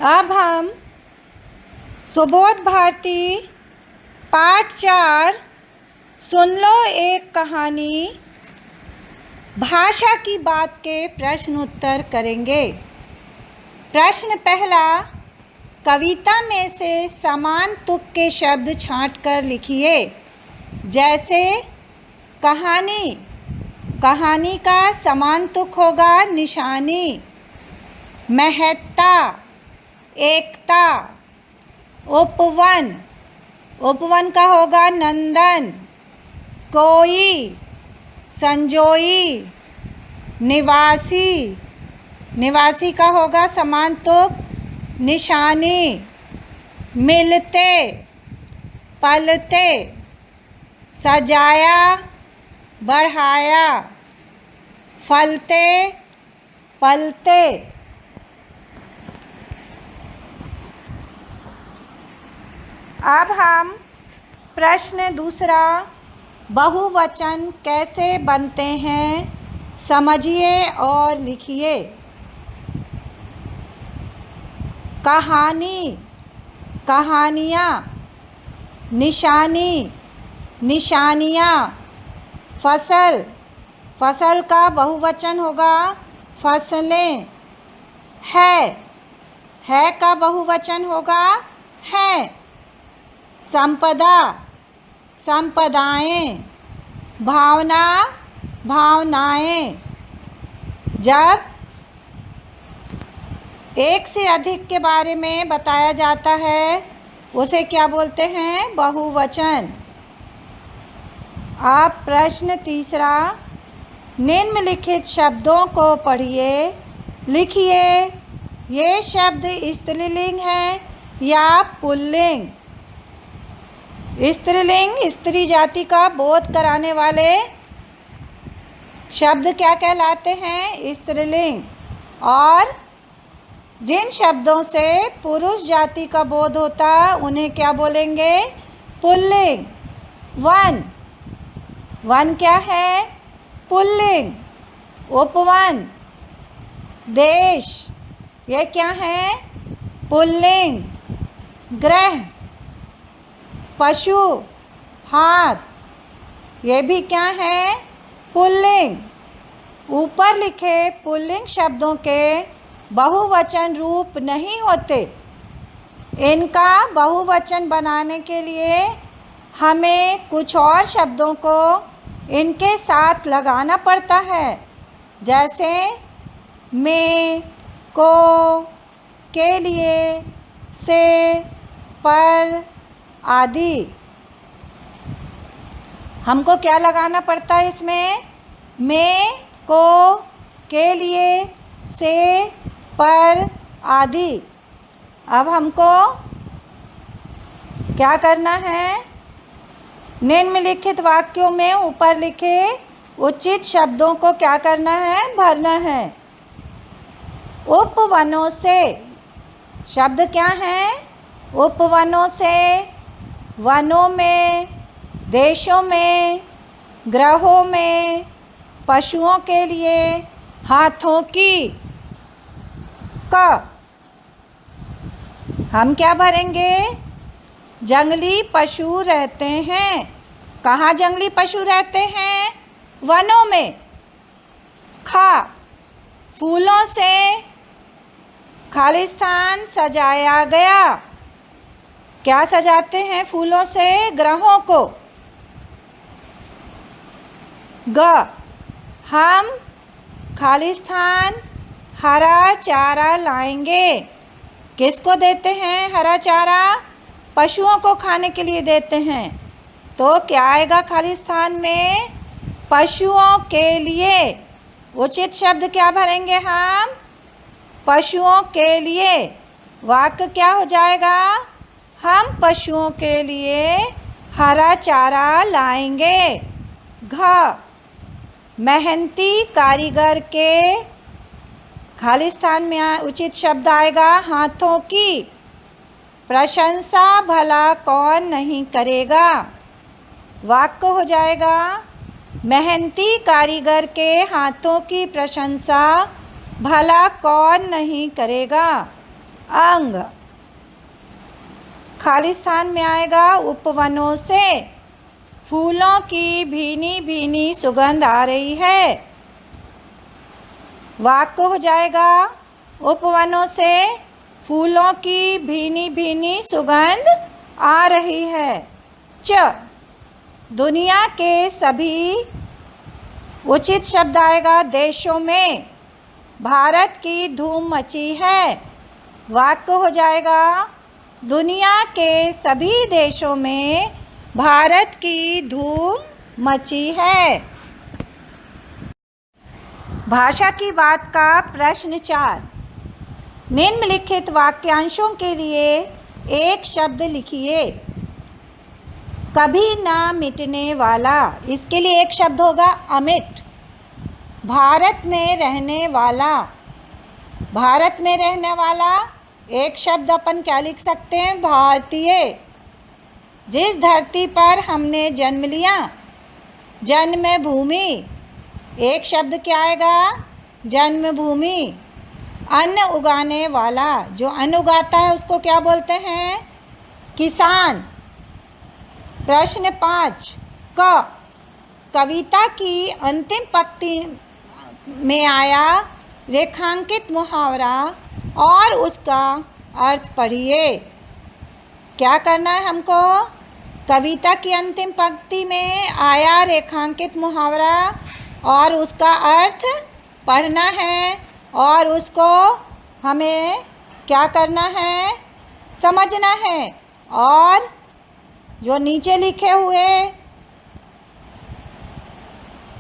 अब हम सुबोध भारती पाठ 4 सुन लो एक कहानी भाषा की बात के प्रश्न उत्तर करेंगे। प्रश्न पहला, कविता में से समान तुक के शब्द छांटकर लिखिए। जैसे कहानी, कहानी का समान तुक होगा निशानी। महत्ता, एकता। उपवन, उपवन का होगा नंदन। कोई, संजोई। निवासी, निवासी का होगा समान तुक निशानी। मिलते, पलते। सजाया, बढ़ाया। फलते, पलते। अब हम प्रश्न दूसरा, बहुवचन कैसे बनते हैं समझिए और लिखिए। कहानी, कहानियाँ। निशानी, निशानियाँ। फसल, फसल का बहुवचन होगा फसलें। है का बहुवचन होगा हैं। संपदा, संपदाएं। भावना, भावनाएं। जब एक से अधिक के बारे में बताया जाता है उसे क्या बोलते हैं? बहुवचन। अब प्रश्न तीसरा, निम्नलिखित शब्दों को पढ़िए, लिखिए। ये शब्द स्त्रीलिंग है या पुल्लिंग? स्त्रीलिंग, स्त्री जाति का बोध कराने वाले शब्द क्या कहलाते हैं? स्त्रीलिंग। और जिन शब्दों से पुरुष जाति का बोध होता उन्हें क्या बोलेंगे? पुल्लिंग। वन, वन क्या है? पुल्लिंग। उपवन। देश, ये क्या है? पुल्लिंग। ग्रह, पशु, हाथ, ये भी क्या है? पुल्लिंग। ऊपर लिखे पुल्लिंग शब्दों के बहुवचन रूप नहीं होते। इनका बहुवचन बनाने के लिए हमें कुछ और शब्दों को इनके साथ लगाना पड़ता है। जैसे में, को, के लिए, से, पर आदि। हमको क्या लगाना पड़ता है इसमें? में, को, के लिए, से, पर आदि। अब हमको क्या करना है? निम्नलिखित वाक्यों में ऊपर लिखे उचित शब्दों को क्या करना है? भरना है। उपवनों से, शब्द क्या है? उपवनों से। वनों में, देशों में, ग्रहों में, पशुओं के लिए, हाथों की। क, हम क्या भरेंगे? जंगली पशु रहते हैं। कहाँ जंगली पशु रहते हैं? वनों में। ख, फूलों से खालिस्तान सजाया गया। क्या सजाते हैं फूलों से? ग्रहों को। ग, हम खालिस्तान हरा चारा लाएंगे। किसको देते हैं हरा चारा? पशुओं को खाने के लिए देते हैं। तो क्या आएगा खालिस्तान में? पशुओं के लिए। उचित शब्द क्या भरेंगे हम? पशुओं के लिए। वाक्य क्या हो जाएगा? हम पशुओं के लिए हरा चारा लाएंगे। घ, मेहनती कारीगर के, खालिस्तान में उचित शब्द आएगा हाथों की। प्रशंसा भला कौन नहीं करेगा? वाक्य हो जाएगा मेहनती कारीगर के हाथों की प्रशंसा भला कौन नहीं करेगा। अंग। खालिस्तान में आएगा उपवनों से फूलों की भीनी भीनी सुगंध आ रही है। वाक्य हो जाएगा उपवनों से फूलों की भीनी भीनी सुगंध आ रही है। च, दुनिया के सभी, उचित शब्द आएगा देशों में भारत की धूम मची है। वाक्य हो जाएगा दुनिया के सभी देशों में भारत की धूम मची है। भाषा की बात का प्रश्न 4, निम्नलिखित वाक्यांशों के लिए एक शब्द लिखिए। कभी ना मिटने वाला, इसके लिए एक शब्द होगा अमिट। भारत में रहने वाला, भारत में रहने वाला एक शब्द अपन क्या लिख सकते हैं? भारतीय। जिस धरती पर हमने जन्म लिया, जन्मभूमि, एक शब्द क्या आएगा? जन्मभूमि। अन्न उगाने वाला, जो अन्न उगाता है उसको क्या बोलते हैं? किसान। प्रश्न 5 क, कविता की अंतिम पंक्ति में आया रेखांकित मुहावरा और उसका अर्थ पढ़िए। क्या करना है हमको? कविता की अंतिम पंक्ति में आया रेखांकित मुहावरा और उसका अर्थ पढ़ना है और उसको हमें क्या करना है? समझना है। और जो नीचे लिखे हुए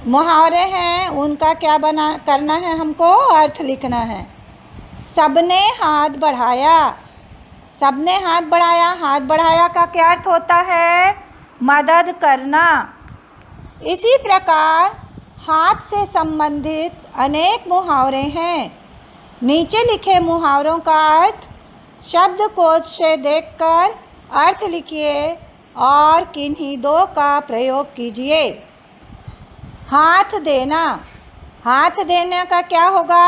मुहावरे हैं उनका क्या करना है? हमको अर्थ लिखना है। सबने हाथ बढ़ाया, सबने हाथ बढ़ाया, हाथ बढ़ाया का क्या अर्थ होता है? मदद करना। इसी प्रकार हाथ से संबंधित अनेक मुहावरे हैं। नीचे लिखे मुहावरों का अर्थ शब्दकोश से देखकर अर्थ लिखिए और किन्हीं दो का प्रयोग कीजिए। हाथ देना, हाथ देने का क्या होगा?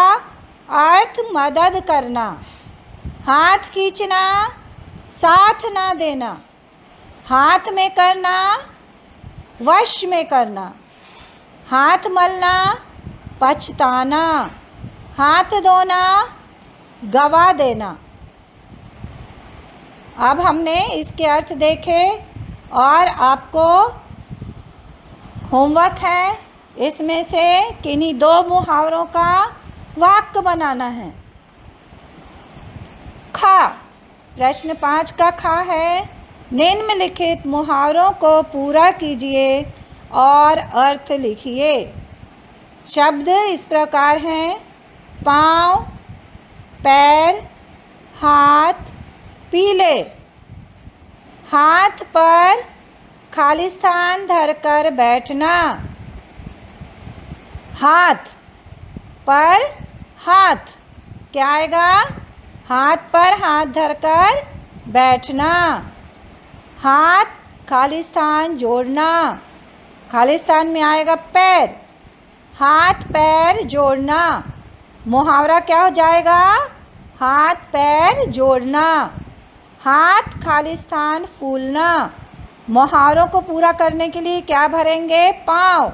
अर्थ मदद करना। हाथ खींचना, साथ ना देना। हाथ में करना, वश में करना। हाथ मलना, पछताना। हाथ धोना, गवा देना। अब हमने इसके अर्थ देखे और आपको होमवर्क है, इसमें से किन्हीं दो मुहावरों का वाक्य बनाना है। खा, प्रश्न 5 का खा है, निम्नलिखित मुहावरों को पूरा कीजिए और अर्थ लिखिए। शब्द इस प्रकार हैं: पाँव, पैर, हाथ, पीले। हाथ पर खालिस्तान धरकर बैठना। हाथ पर हाथ क्या आएगा? हाथ पर हाथ धरकर बैठना। हाथ खालिस्तान जोड़ना, खालिस्तान में आएगा पैर। हाथ पैर जोड़ना, मुहावरा क्या हो जाएगा? हाथ पैर जोड़ना। हाथ खालिस्तान फूलना, मुहावरों को पूरा करने के लिए क्या भरेंगे? पाँव।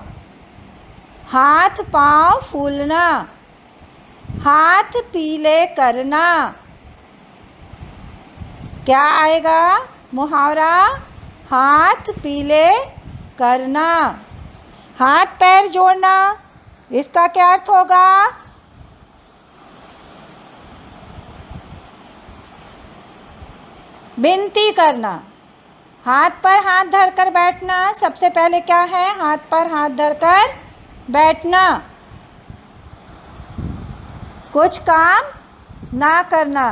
हाथ पाँव फूलना। हाथ पीले करना, क्या आएगा मुहावरा? हाथ पीले करना। हाथ पैर जोड़ना, इसका क्या अर्थ होगा? विनती करना। हाथ पर हाथ धरकर बैठना, सबसे पहले क्या है? हाथ पर हाथ धरकर बैठना। कुछ काम ना करना।